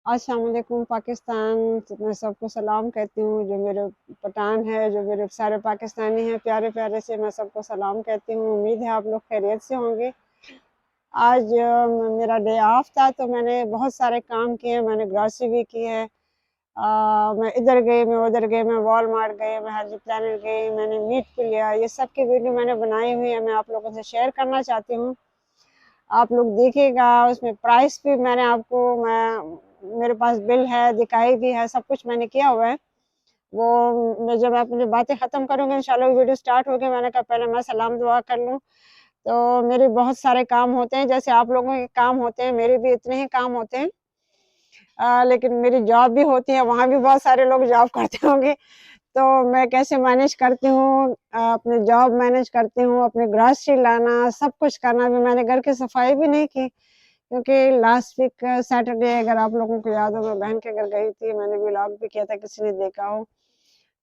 अस्सलाम वालेकुम पाकिस्तान। मैं सबको सलाम कहती हूँ, जो मेरे पठान है, जो मेरे सारे पाकिस्तानी हैं, प्यारे प्यारे से मैं सबको सलाम कहती हूँ। उम्मीद है आप लोग खैरियत से होंगे। आज मेरा डे ऑफ था तो मैंने बहुत सारे काम किए। मैंने ग्रॉसरी भी की है। मैं इधर गई, मैं उधर गई, मैं वॉलमार्ट गई, मैं हाजी प्लानट गई, मैंने मीट को लिया। ये सब की वीडियो मैंने बनाई हुई है, मैं आप लोगों से शेयर करना चाहती हूँ। आप लोग देखिएगा, उसमें प्राइस भी मैंने आपको मैं मेरे पास बिल है, दिखाई भी है, सब कुछ मैंने किया हुआ है। वो मैं जब अपनी बातें ख़त्म करूँगी इंशाल्लाह वीडियो स्टार्ट होगी। मैंने कहा पहले मैं सलाम दुआ कर लूँ। तो मेरे बहुत सारे काम होते हैं, जैसे आप लोगों के काम होते हैं, मेरे भी इतने ही काम होते हैं। लेकिन मेरी जॉब भी होती है, वहाँ भी बहुत सारे लोग जॉब करते होंगे। तो मैं कैसे मैनेज करती हूँ, अपनी जॉब मैनेज करती हूँ, अपनी ग्रॉसरी लाना, सब कुछ करना। भी मैंने घर की सफाई भी नहीं की, क्योंकि लास्ट वीक सैटरडे, अगर आप लोगों को याद हो, मैं बहन के घर गई थी। मैंने व्लॉग भी किया था, किसी ने देखा हो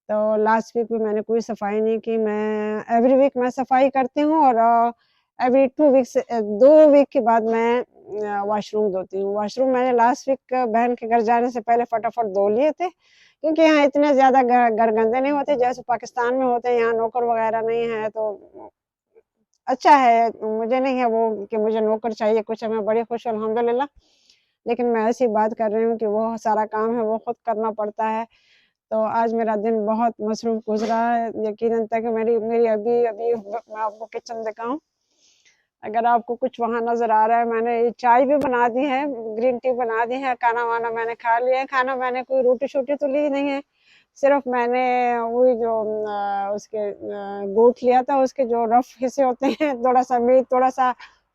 तो। लास्ट वीक भी मैंने कोई सफाई नहीं की। मैं एवरी वीक मैं सफाई करती हूँ, और एवरी 2 वीक्स 2 वीक के बाद मैं वॉशरूम धोती हूँ। वॉशरूम मैंने लास्ट वीक बहन के घर जाने से पहले फटाफट धो लिए थे, क्योंकि यहाँ इतने ज़्यादा घर गंदे नहीं होते जैसे पाकिस्तान में होते हैं। यहाँ नौकर वगैरह नहीं है, तो अच्छा है। मुझे नहीं है वो कि मुझे नौकर चाहिए कुछ है, मैं बड़ी खुश हूँ अल्हम्दुलिल्लाह। लेकिन मैं ऐसी बात कर रही हूँ कि वो सारा काम है वो खुद करना पड़ता है। तो आज मेरा दिन बहुत मसरूफ गुजरा है। यकीनन तक मेरी मेरी अभी अभी मैं आपको किचन दिखाऊं, अगर आपको कुछ वहां नजर आ रहा है। मैंने ये चाय भी बना दी है, ग्रीन टी बना दी है, खाना वाना मैंने खा लिया है। खाना मैंने कोई रोटी शोटी तो ली नहीं है, सिर्फ मैंने वही जो उसके गोट लिया था, उसके जो रफ हिस्से होते हैं, थोड़ा सा मीट, थोड़ा सा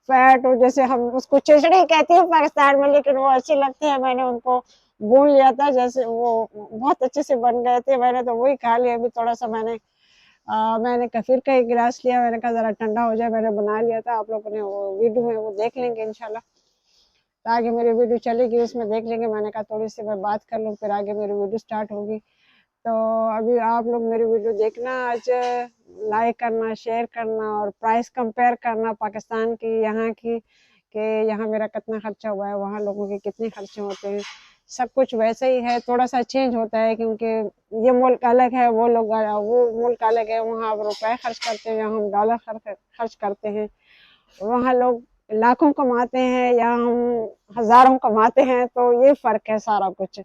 फैट, और जैसे हम उसको चिचड़ी कहते हैं पाकिस्तान में, लेकिन वो अच्छी लगती है। मैंने उनको भून लिया था, जैसे वो बहुत अच्छे से बन गए थे। मैंने तो वही खा लिया। अभी थोड़ा सा मैंने कफिर का एक गिलास लिया, मैंने कहा जरा ठंडा हो जाए। मैंने बना लिया था, आप लोगों ने वो वीडियो में वो देख लेंगे इंशाल्लाह। तो आगे मेरी वीडियो चलेगी, उसमें देख लेंगे। मैंने कहा थोड़ी सी मैं बात कर लूँ, फिर आगे मेरी वीडियो स्टार्ट होगी। तो अभी आप लोग मेरी वीडियो देखना, आज लाइक करना, शेयर करना, और प्राइस कंपेयर करना पाकिस्तान की यहाँ की, कि यहाँ मेरा कितना खर्चा हुआ है, वहाँ लोगों के कितने खर्चे होते हैं। सब कुछ वैसे ही है, थोड़ा सा चेंज होता है, क्योंकि ये मुल्क अलग है, वो मुल्क अलग है। वहाँ आप रुपए खर्च करते हैं, यहाँ हम डॉलर खर्च करते हैं। वहाँ लोग लाखों कमाते हैं, या हम हजारों कमाते हैं। तो ये फर्क है सारा कुछ।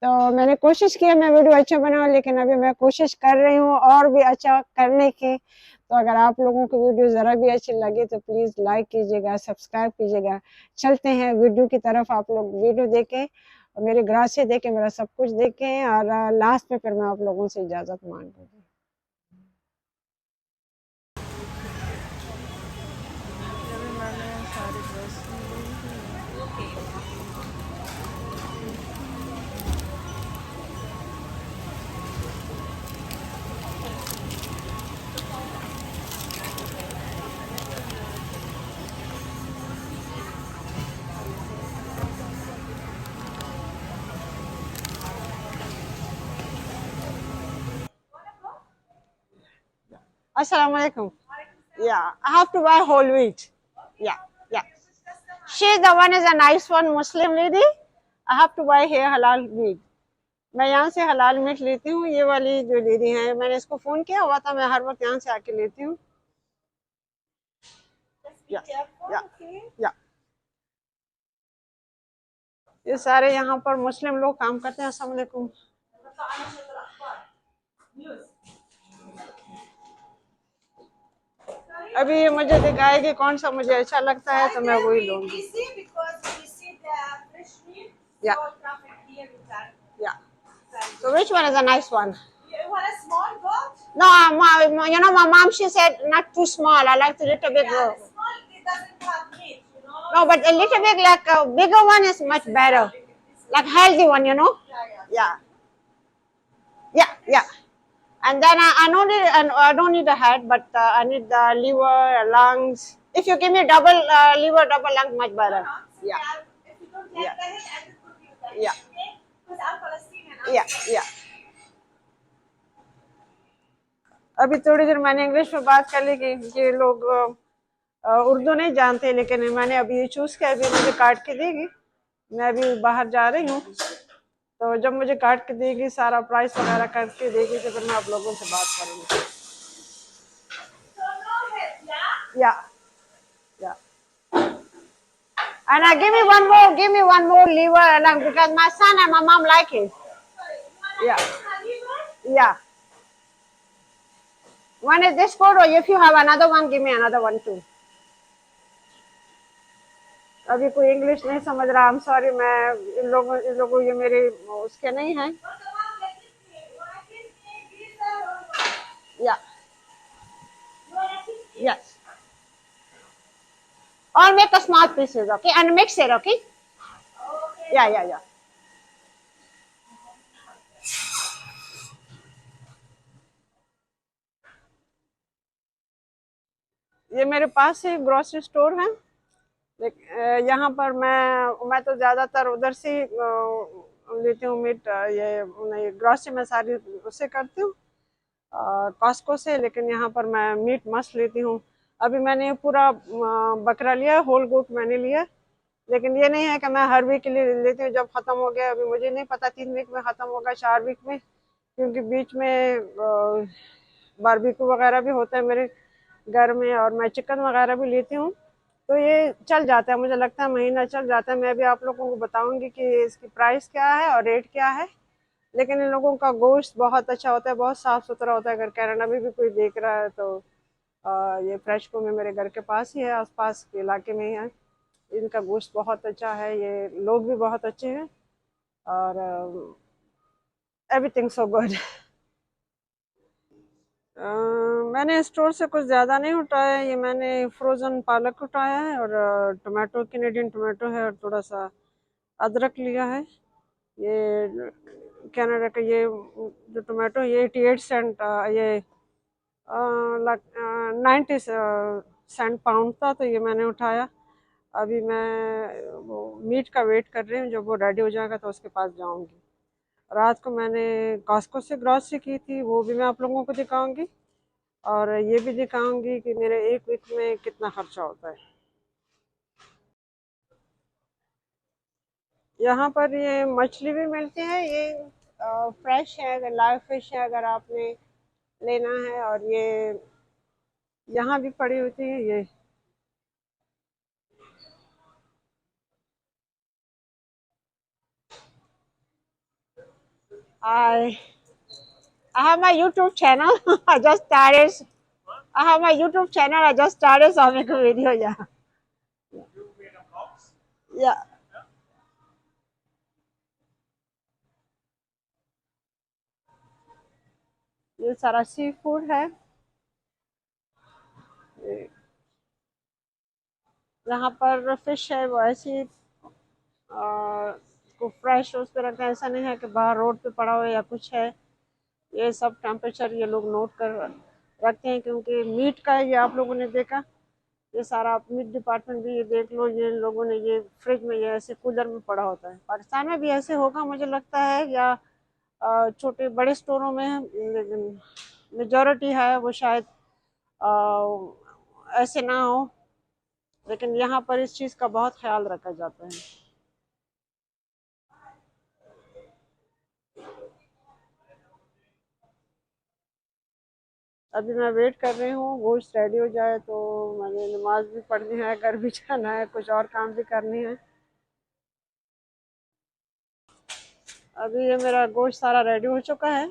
तो मैंने कोशिश की है मैं वीडियो अच्छा बनाऊं, लेकिन अभी मैं कोशिश कर रही हूँ और भी अच्छा करने की। तो अगर आप लोगों को वीडियो ज़रा भी अच्छी लगे तो प्लीज़ लाइक कीजिएगा, सब्सक्राइब कीजिएगा। चलते हैं वीडियो की तरफ। आप लोग वीडियो देखें और मेरे ग्रास से देखें, मेरा सब कुछ देखें, और लास्ट में फिर मैं आप लोगों से इजाज़त मांगूंगी। Assalamu alaikum. Yeah, I have to buy whole wheat. Yeah, yeah. She's the one is a nice one, Muslim lady. I have to buy here halal wheat. मैं यहाँ से हलाल मीट लेती हूँ। ये वाली जो दीदी है, मैंने इसको फोन किया हुआ था, मैं हर वक्त यहाँ से आके लेती हूँ। या, या, या। ये सारे यहाँ पर मुस्लिम लोग काम करते हैं। अस्सलाम वालेकुम। अभी ये मुझे दिखाएगी कौन सा मुझे अच्छा लगता है, तो मैं वही लूंगी। या, या। So which one is a nice one? You want a small goat? No, you know, my mom, she said not too small. I like the little bit. Yeah, small, it doesn't have meat, you know. No, but a little bit, like a bigger one is much better. Like healthy one, you know. Yeah. Yeah, yeah. And then I don't need the head, but I need the liver, lungs. If you give me double liver, double lung, much better. Yeah. If you don't get the head, I just put you the head. Yeah. Okay? Because I'm Palestinian. Yeah, yeah. अभी थोड़ी देर मैंने English में बात कर ली कि ये लोग उर्दू नहीं जानते, लेकिन मैंने अभी ये चूज किया, अभी मुझे काट के देगी। मैं अभी बाहर जा रही हूँ, तो जब मुझे काट के देगी, सारा प्राइस वगैरह करके देगी, तो फिर मैं आप लोगों से बात करूँगी। या या and give me one more liver, like, because my son and my mom like it. Yeah, yeah. One is this photo. If you have another one, give me another one too. अभी कोई English नहीं समझ रहा, I'm sorry, मैं इन लोगों ये मेरे उसके नहीं हैं। Yeah, yes. Or make a small pieces, okay, and mix it, okay? Yeah, yeah, yeah. ये मेरे पास ही ग्रोसरी स्टोर है, यहाँ पर मैं तो ज़्यादातर उधर से लेती हूँ मीट। ये नहीं, ग्रोसरी मैं सारी उससे करती हूँ, कॉस्को से, लेकिन यहाँ पर मैं मीट मस्त लेती हूँ। अभी मैंने पूरा बकरा लिया, होल गोट मैंने लिया, लेकिन ये नहीं है कि मैं हर वीक के लिए लेती हूँ। जब खत्म हो गया, अभी मुझे नहीं पता 3 वीक में खत्म होगा, 4 वीक में, क्योंकि बीच में बारबेक्यू वगैरह भी होता है मेरे घर में, और मैं चिकन वगैरह भी लेती हूँ, तो ये चल जाता है, मुझे लगता है महीना चल जाता है। मैं भी आप लोगों को बताऊंगी कि इसकी प्राइस क्या है और रेट क्या है। लेकिन इन लोगों का गोश्त बहुत अच्छा होता है, बहुत साफ सुथरा होता है। अगर कनाडा में भी कोई देख रहा है तो ये फ्रेश को में मेरे घर के पास ही है, आसपास के इलाके में ही है। इनका गोश्त बहुत अच्छा है, ये लोग भी बहुत अच्छे हैं, और एवरीथिंग सो गुड। मैंने स्टोर से कुछ ज़्यादा नहीं उठाया, ये मैंने फ्रोज़न पालक उठाया है, और टोमेटो, कैनेडियन टोमेटो है, और थोड़ा सा अदरक लिया है। ये कनाडा का ये जो टोमेटो, ये 88 सेंट, ये 90 सेंट पाउंड था, तो ये मैंने उठाया। अभी मैं वो मीट का वेट कर रही हूँ, जब वो रेडी हो जाएगा तो उसके पास जाऊँगी। रात को मैंने कॉस्को से ग्रॉसरी की थी, वो भी मैं आप लोगों को दिखाऊंगी, और ये भी दिखाऊंगी कि मेरे एक वीक में कितना खर्चा होता है। यहाँ पर ये मछली भी मिलती है, ये फ्रेश है, अगर लाइव फिश है, अगर आपने लेना है। और ये यहाँ भी पड़ी होती है ये। I I have my YouTube channel. I just started. I have my YouTube channel. I just started, so I make a video. Yeah, yeah. ये सारा सी फूड है। यहाँ पर फिश है, वो ऐसी को फ्रेश उस पर रखते हैं, ऐसा नहीं है कि बाहर रोड पे पड़ा हो या कुछ है। ये सब टेम्परेचर ये लोग नोट कर रखते हैं, क्योंकि मीट का ये आप लोगों ने देखा, ये सारा मीट डिपार्टमेंट भी ये देख लो, ये लोगों ने ये फ्रिज में, ये ऐसे कूलर में पड़ा होता है। पाकिस्तान में भी ऐसे होगा मुझे लगता है, या छोटे बड़े स्टोरों में है, लेकिन मेजॉरिटी है वो शायद ऐसे ना हो, लेकिन यहाँ पर इस चीज़ का बहुत ख्याल रखा जाता है। अभी मैं वेट कर रही हूँ गोश्त रेडी हो जाए, तो मैंने नमाज भी पढ़नी है, घर भी जाना है, कुछ और काम भी करनी है। अभी ये मेरा गोश्त सारा रेडी हो चुका है,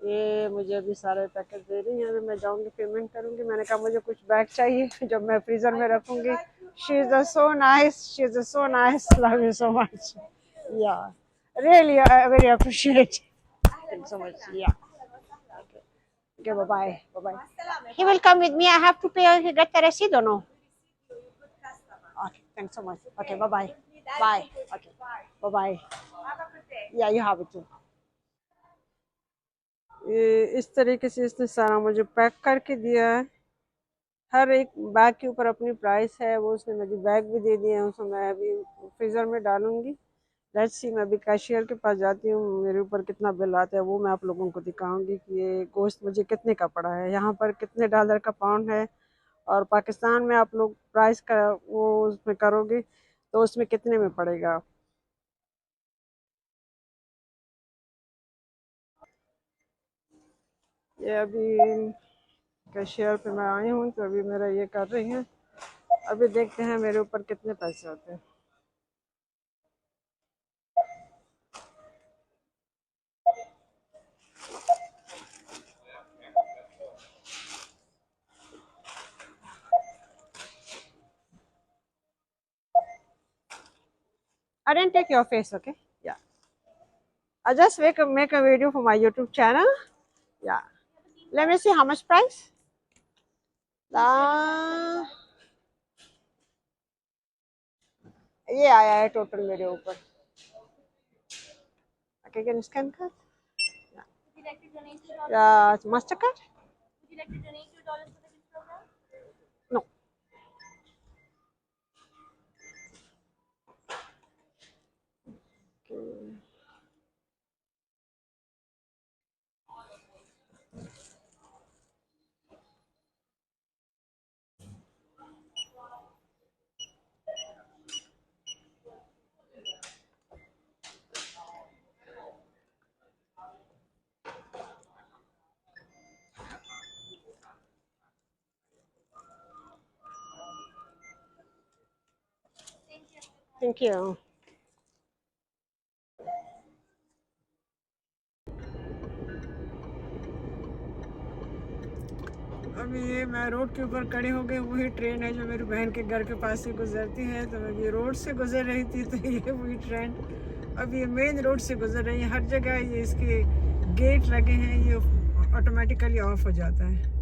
ये मुझे अभी सारे पैकेट दे रही हैं। अभी मैं जाऊंगी, पेमेंट करूंगी। मैंने कहा मुझे कुछ बैग चाहिए जो मैं फ्रीजर में रखूंगी। She is so nice, she is so nice, love you so much. Yeah really very appreciate, thank so much. Yeah okay, bye bye, bye bye. He will come with me, I have to pay, he get the receipt or no? Okay, thanks so much. Okay, bye bye. Bye. Okay, bye bye. Yeah, you have it too. ये इस तरीके से इसने सारा मुझे pack करके दिया है। हर एक बैग के ऊपर अपनी प्राइस है, वो उसने मुझे बैग भी दे दिए हैं, उसको मैं अभी फ्रीज़र में डालूंगी। लेट्स सी, मैं अभी कैशियर के पास जाती हूँ, मेरे ऊपर कितना बिल आता है वो मैं आप लोगों को दिखाऊंगी कि ये गोश्त मुझे कितने का पड़ा है, यहाँ पर कितने डॉलर का पाउंड है। और पाकिस्तान में आप लोग प्राइस का वो उसमें करोगे तो उसमें कितने में पड़ेगा। ये अभी कैशियर पे मैं आई हूँ तो अभी मेरा ये कर रही हैं। अभी देखते हैं मेरे ऊपर कितने पैसे होते हैं। I didn't take your face, okay? Yeah. I just make a video for my YouTube channel. Yeah. Let me see how much price. ये आया है टोटल मेरे ऊपर। Okay, can you scan card? Yeah. Mastercard? No. Okay. Thank you. अभी ये मैं road के ऊपर खड़ी हो गई। वही ट्रेन है जो मेरी बहन के घर के पास से गुजरती है। तो मैं ये रोड से गुजर रही थी तो ये वही ट्रेन अभी ये मेन रोड से गुजर रही है। हर जगह ये इसके गेट लगे हैं, ये ऑटोमेटिकली ऑफ हो जाता है।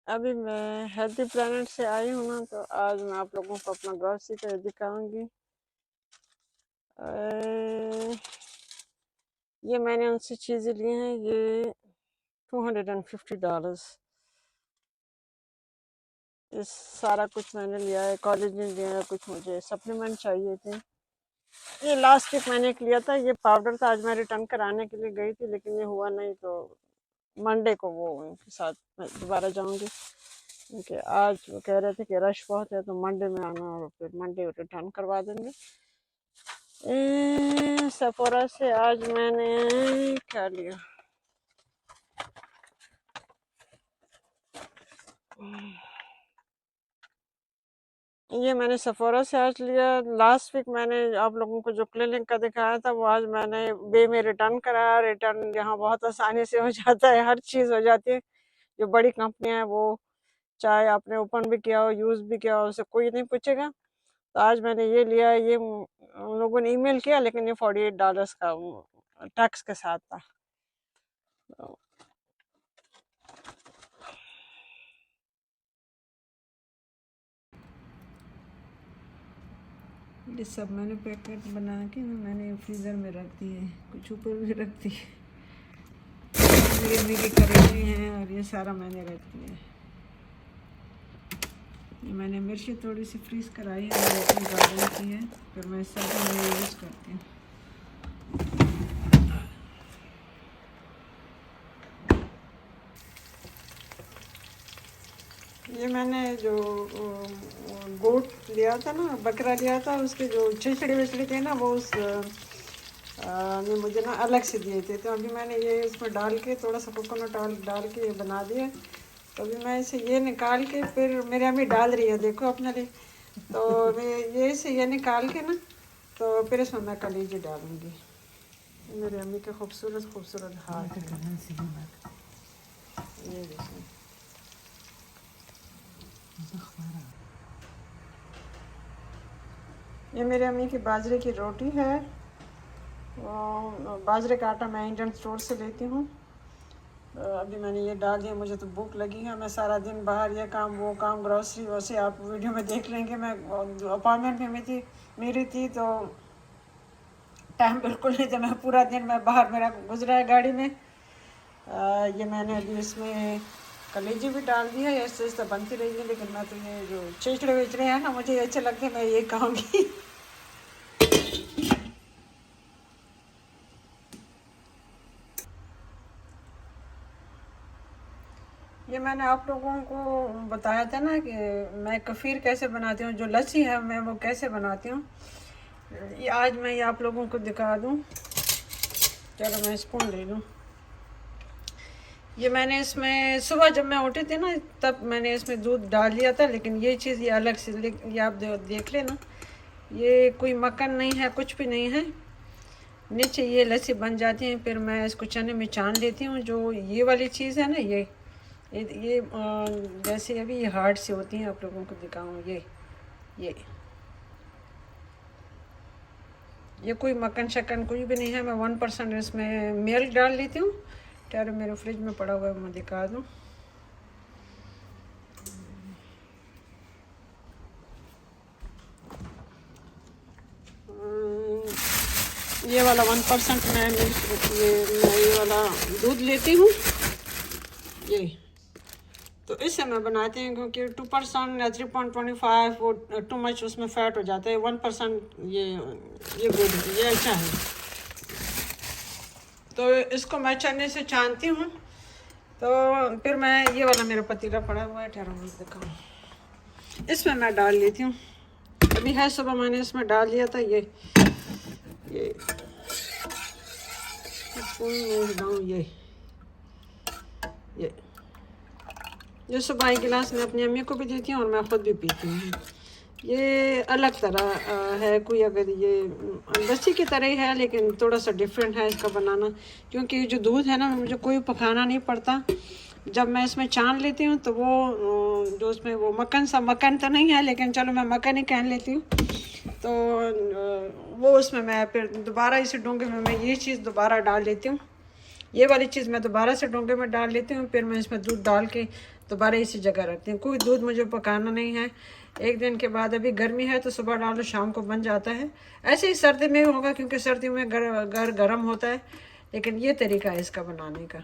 अभी मैं हेल्थी प्लेनेट से आई हूँ ना, तो आज मैं आप लोगों को अपना ग्रॉसरी का दिखाऊंगी। ये मैंने उनसे चीज़ें ली हैं, ये $250। इस सारा कुछ मैंने लिया है। कॉलेज में लिया है, कुछ मुझे सप्लीमेंट चाहिए थे। ये लास्ट वीक मैंने एक लिया था, ये पाउडर था। आज मैं रिटर्न कराने के लिए गई थी लेकिन ये हुआ नहीं, तो मंडे को वो उनके साथ मैं दोबारा जाऊंगी, क्योंकि आज वो कह रहे थे कि रश बहुत है, तो मंडे में आना और फिर मंडे रिटर्न करवा देंगे। सफोरा से आज मैंने क्या लिया, ये मैंने सफोरा से आज लिया। लास्ट वीक मैंने आप लोगों को जो क्लिनिक का दिखाया था वो आज मैंने बे में रिटर्न कराया। रिटर्न यहाँ बहुत आसानी से हो जाता है, हर चीज़ हो जाती है। जो बड़ी कंपनियां हैं वो चाहे आपने ओपन भी किया हो, यूज़ भी किया हो, उससे कोई नहीं पूछेगा। तो आज मैंने ये लिया। ये उन लोगों ने ईमेल किया लेकिन ये $48 का टैक्स के साथ था। तो ये सब मैंने पैकेट बना के मैंने फ्रीज़र में रख दिए, कुछ ऊपर भी रख दिए। मेरी अम्मी की करेली हैं और ये सारा मैंने रख दिया। ये मैंने मिर्ची थोड़ी सी फ्रीज़ कराई है, अपनी गार्डन की है, फिर मैं सब में यूज़ करती हूँ। ये मैंने जो गोट लिया था ना, बकरा लिया था, उसके जो छिछड़े विछड़े थे ना, वो उस ने मुझे ना अलग से दिए थे। तो अभी मैंने ये इसमें डाल के थोड़ा सा कोकोनट ऑयल डाल के ये बना दिया। तो अभी मैं इसे ये निकाल के फिर मेरी अम्मी डाल रही है, देखो अपने लिए। तो मैं ये इसे ये निकाल के ना, तो फिर इसमें मैं कलीजी डालूँगी। मेरी अम्मी के खूबसूरत खूबसूरत हाथ ये देखिए। ये मेरे अम्मी की बाजरे की रोटी है। बाजरे का आटा मैं इंडियन स्टोर से लेती हूँ। अभी मैंने ये डाल दिया। मुझे तो भूख लगी है, मैं सारा दिन बाहर ये काम वो काम ग्रॉसरी, वैसे आप वीडियो में देख लेंगे। मैं अपार्टमेंट में मेरी थी तो टाइम बिल्कुल नहीं था। मैं पूरा दिन मैं बाहर मेरा गुजरा है गाड़ी में। ये मैंने अभी इसमें कलेजी भी डाल दी है, ऐसे ऐसे बनती रही है, लेकिन मैं तो ये जो चिचड़े विचड़े हैं ना मुझे अच्छे लगते हैं, मैं ये खाऊंगी। ये मैंने आप लोगों को बताया था ना कि मैं कफ़ीर कैसे बनाती हूँ, जो लस्सी है मैं वो कैसे बनाती हूँ। ये आज मैं ये आप लोगों को दिखा दूँ। चलो मैं स्पून ले लूँ। ये मैंने इसमें सुबह जब मैं उठी थी ना तब मैंने इसमें दूध डाल लिया था, लेकिन ये चीज़ ये अलग से ये आप देख लेना, ये कोई मक्खन नहीं है, कुछ भी नहीं है। नीचे ये लस्सी बन जाती है, फिर मैं इसको चने में छान लेती हूँ। जो ये वाली चीज़ है ना, ये जैसे अभी ये हार्ड सी होती हैं, आप लोगों को दिखाऊँ। ये ये कोई मक्खन शक्कन कुछ भी नहीं है। मैं 1% इसमें मिल्क डाल लेती हूँ। ठहरो, मेरे फ्रिज में पड़ा हुआ है, मैं दिखा दूँ। ये वाला 1% मैं ये वाला दूध लेती हूँ। ये तो इससे मैं बनाती हूँ, क्योंकि 2% या 3.25 वो टू मच उसमें फ़ैट हो जाता है। 1% ये गुड, ये अच्छा है। तो इसको मैं चने से छानती हूँ। तो फिर मैं ये वाला मेरा पतीला पड़ा हुआ है, ठहरो मैं दिखाऊँ। इसमें मैं डाल लेती हूँ। अभी है सुबह मैंने इसमें डाल दिया था। ये ये ये सुबह एक गिलास मैं अपनी अम्मी को भी देती हूँ और मैं ख़ुद भी पीती हूँ। ये अलग तरह है, कोई अगर ये लस्सी की तरह ही है, लेकिन थोड़ा सा डिफरेंट है इसका बनाना, क्योंकि जो दूध है ना मुझे कोई पकाना नहीं पड़ता। जब मैं इसमें छान लेती हूँ तो वो जो उसमें वो मक्खन तो नहीं है, लेकिन चलो मैं मक्खन ही कह लेती हूँ। तो वो उसमें मैं फिर दोबारा इसी डोंगे में मैं ये चीज़ दोबारा डाल लेती हूँ। ये वाली चीज़ मैं दोबारा से डोंगे में डाल लेती हूँ, फिर मैं इसमें दूध डाल के दोबारा इसी जगह रखती हूँ। कोई दूध मुझे पकाना नहीं है। एक दिन के बाद, अभी गर्मी है तो सुबह डालो शाम को बन जाता है। ऐसे ही सर्दी में होगा, क्योंकि सर्दी में घर गर्म होता है, लेकिन ये तरीका है इसका बनाने का।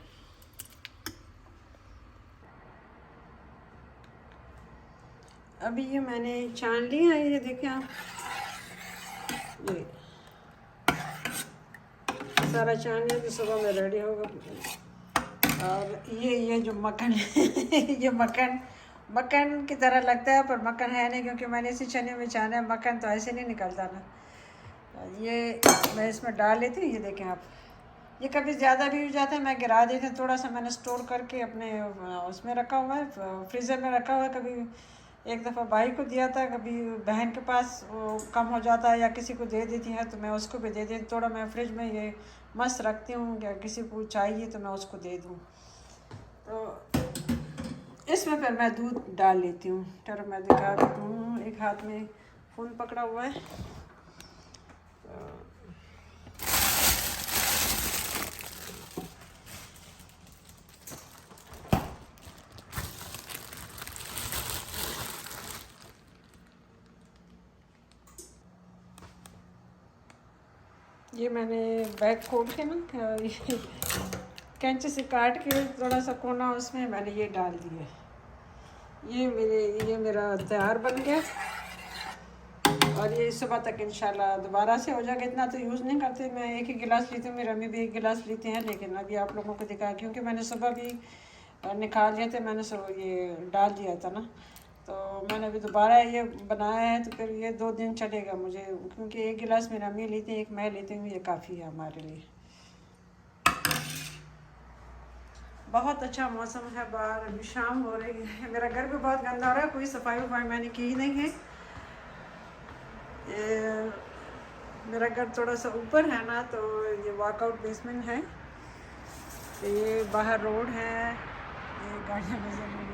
अभी ये मैंने छान लिया है, ये देखें आप, ये सारा छान लिया तो सुबह में रेडी होगा। और ये जो मक्खन ये मक्खन की तरह लगता है, पर मक्खन है नहीं, क्योंकि मैंने इसी चने में छाना है। मक्खन तो ऐसे नहीं निकलता ना। ये मैं इसमें डाल लेती हूँ। ये देखें आप, ये कभी ज़्यादा भी हो जाता है, मैं गिरा देती हूँ। थोड़ा सा मैंने स्टोर करके अपने उसमें रखा हुआ है, फ्रीज़र में रखा हुआ है। कभी एक दफ़ा भाई को दिया था, कभी बहन के पास वो कम हो जाता है या किसी को दे देती है तो मैं उसको भी दे देती। थोड़ा मैं फ्रिज में ये मस्त रखती हूँ, या किसी को चाहिए तो मैं उसको दे दूँ। तो इसमें फिर मैं दूध डाल लेती हूँ। चलो मैं दिखा देती हूँ, एक हाथ में फ़ोन पकड़ा हुआ है। ये मैंने बैग खोल के ना कैंची से काट के थोड़ा सा कोना उसमें मैंने ये डाल दिया। ये मेरा तैयार बन गया, और ये सुबह तक इंशाल्लाह दोबारा से हो जाएगा। इतना तो यूज़ नहीं करते, मैं एक ही गिलास लेती हूँ, मेरी अम्मी भी एक गिलास लेते हैं, लेकिन अभी आप लोगों को दिखाया क्योंकि मैंने सुबह भी निकाल लिए थे, मैंने सब ये डाल दिया था ना। तो मैंने अभी दोबारा ये बनाया है, तो फिर ये 2 दिन चलेगा मुझे, क्योंकि एक गिलास मेरी अम्मी लेती है, एक मैं लेती हूँ, ये काफ़ी है हमारे लिए। बहुत अच्छा मौसम है बाहर, अभी शाम हो रही है। मेरा घर भी बहुत गंदा हो रहा है, कोई सफाई वफाई मैंने की ही नहीं है। ये मेरा घर थोड़ा सा ऊपर है ना, तो ये वॉकआउट बेसमेंट है। तो ये बाहर रोड है, ये गाड़ियाँ नजर नहीं आ रही।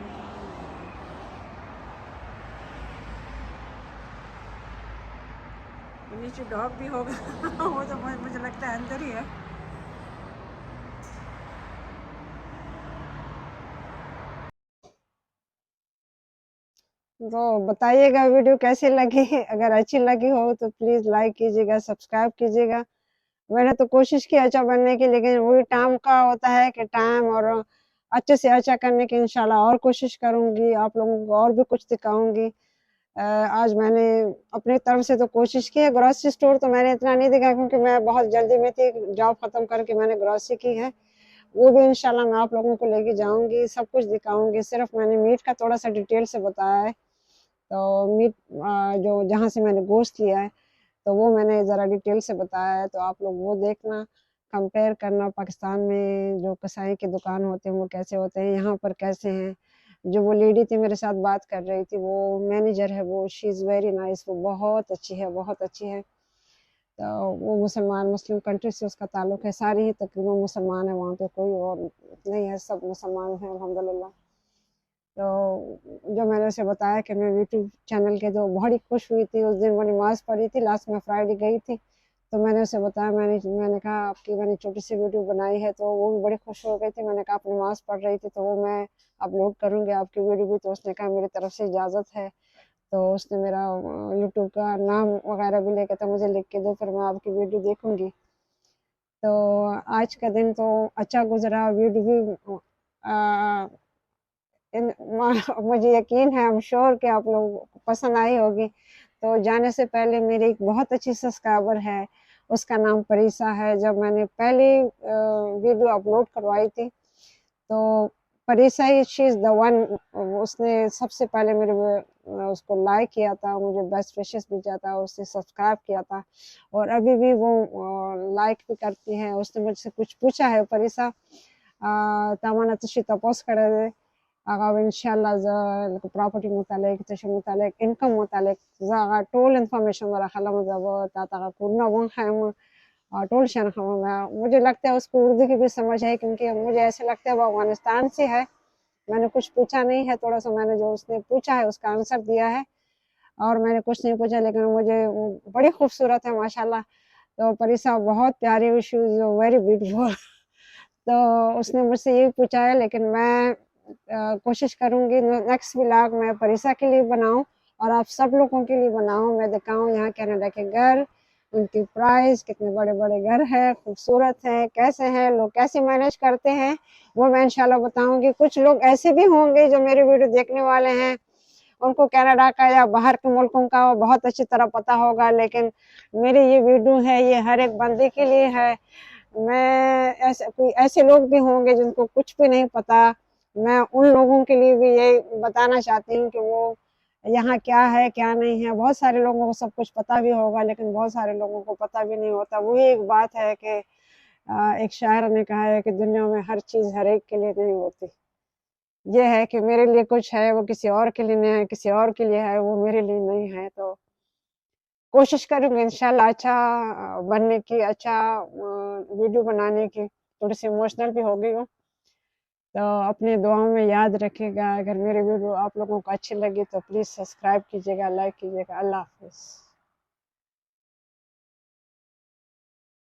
नीचे डॉग भी होगा वो तो मुझे लगता है अंदर ही है। तो बताइएगा वीडियो कैसी लगी। अगर अच्छी लगी हो तो प्लीज़ लाइक कीजिएगा, सब्सक्राइब कीजिएगा। मैंने तो कोशिश की अच्छा बनने की, लेकिन वही टाइम का होता है कि टाइम, और अच्छे से अच्छा करने की इंशाल्लाह और कोशिश करूँगी, आप लोगों को और भी कुछ दिखाऊँगी। आज मैंने अपनी तरफ से तो कोशिश की है। ग्रोसरी स्टोर तो मैंने इतना नहीं दिखाया क्योंकि मैं बहुत जल्दी में थी, जॉब ख़त्म करके मैंने ग्रोसरी की है। वो भी इंशाल्लाह मैं आप लोगों को लेके जाऊँगी, सब कुछ दिखाऊँगी। सिर्फ़ मैंने मीट का थोड़ा-सा डिटेल से बताया है। तो मीट जो जहाँ से मैंने गोश्त लिया है, तो वो मैंने ज़रा डिटेल से बताया है, तो आप लोग वो देखना, कंपेयर करना पाकिस्तान में जो कसाई के दुकान होते हैं वो कैसे होते हैं, यहाँ पर कैसे हैं। जो वो लेडी थी मेरे साथ बात कर रही थी, वो मैनेजर है, वो शी इज़ वेरी नाइस, वो बहुत अच्छी है, बहुत अच्छी है। तो वो मुस्लिम कंट्री से उसका ताल्लुक है, सारी ही तकरीबन मुसलमान है वहाँ पे, कोई और नहीं है, सब मुसलमान हैं अल्हम्दुलिल्लाह। तो जब मैंने उसे बताया कि मैं यूट्यूब चैनल के, तो बड़ी खुश हुई थी। उस दिन वो नमाज़ पढ़ी थी, लास्ट में फ्राइडे गई थी, तो मैंने उसे बताया, मैंने कहा आपकी मैंने छोटी सी वीडियो बनाई है, तो वो भी बड़ी खुश हो गई थी। मैंने कहा आप नमाज़ पढ़ रही थी तो वो मैं अपलोड करूँगी आपकी वीडियो भी, तो उसने कहा मेरी तरफ से इजाज़त है। तो उसने मेरा यूट्यूब का नाम वगैरह भी लेके, तो मुझे लिख के दो, फिर मैं आपकी वीडियो देखूँगी। तो आज का दिन तो अच्छा गुज़रा, वीडियो भी अ मुझे यकीन है, आई एम श्योर कि आप लोगों को पसंद आई होगी। तो जाने से पहले मेरी एक बहुत अच्छी सब्सक्राइबर है, उसका नाम परीसा है। जब मैंने पहली वीडियो अपलोड करवाई थी, तो परीसा ही शी इज़ द वन, उसने सबसे पहले उसको लाइक किया था, मुझे बेस्ट विशेस भेजा था, उसने सब्सक्राइब किया था, और अभी भी वो लाइक भी करती है। उसने मुझसे कुछ पूछा है, परीसा तामाना तशी तपोस करे आगा इंशाल्लाह प्रॉपर्टी मुतालिक तशे मुतालिक इनकम मुतालिक जागा टोल इन्फॉर्मेशन वाला खला मजब ताता कुरना वो है टोल शन खमा। मुझे लगता है उसको उर्दू की भी समझ है, क्योंकि मुझे ऐसे लगता है वो अफगानिस्तान से है। मैंने कुछ पूछा नहीं है, थोड़ा सा मैंने जो उसने पूछा है उसका आंसर दिया है, और मैंने कुछ नहीं पूछा, लेकिन मुझे बड़ी खूबसूरत है माशाल्लाह। तो परीसा बहुत प्यारी, शी इज़ वेरी ब्यूटीफुल। तो उसने मुझसे यही पूछा है, लेकिन मैं कोशिश करूँगी नेक्स्ट व्लॉग मैं परीसा के लिए बनाऊँ और आप सब लोगों के लिए बनाऊँ। मैं दिखाऊँ यहाँ कनाडा के घर, उनकी प्राइस, कितने बड़े-बड़े घर हैं, खूबसूरत हैं, कैसे हैं, लोग कैसे मैनेज करते हैं, वो मैं इंशाल्लाह बताऊँगी। कुछ लोग ऐसे भी होंगे जो मेरी वीडियो देखने वाले हैं, उनको कनाडा का या बाहर के मुल्कों का बहुत अच्छी तरह पता होगा, लेकिन मेरी ये वीडियो है, ये हर एक बंदे के लिए है। मैं ऐसे लोग भी होंगे जिनको कुछ भी नहीं पता, मैं उन लोगों के लिए भी यही बताना चाहती हूँ कि वो यहाँ क्या है क्या नहीं है। बहुत सारे लोगों को सब कुछ पता भी होगा, लेकिन बहुत सारे लोगों को पता भी नहीं होता। वही एक बात है कि एक शायर ने कहा है कि दुनिया में हर चीज़ हर एक के लिए नहीं होती। ये है कि मेरे लिए कुछ है वो किसी और के लिए नहीं है, किसी और के लिए है वो मेरे लिए नहीं है। तो कोशिश करूँगी इंशाल्लाह अच्छा बनने की, अच्छा वीडियो बनाने की। थोड़ी सी इमोशनल भी हो गई हूँ। तो अपनी दुआओं में याद रखिएगा। अगर मेरी वीडियो आप लोगों को अच्छी लगी तो प्लीज़ सब्सक्राइब कीजिएगा, लाइक कीजिएगा। अल्लाह हाफ़िज़।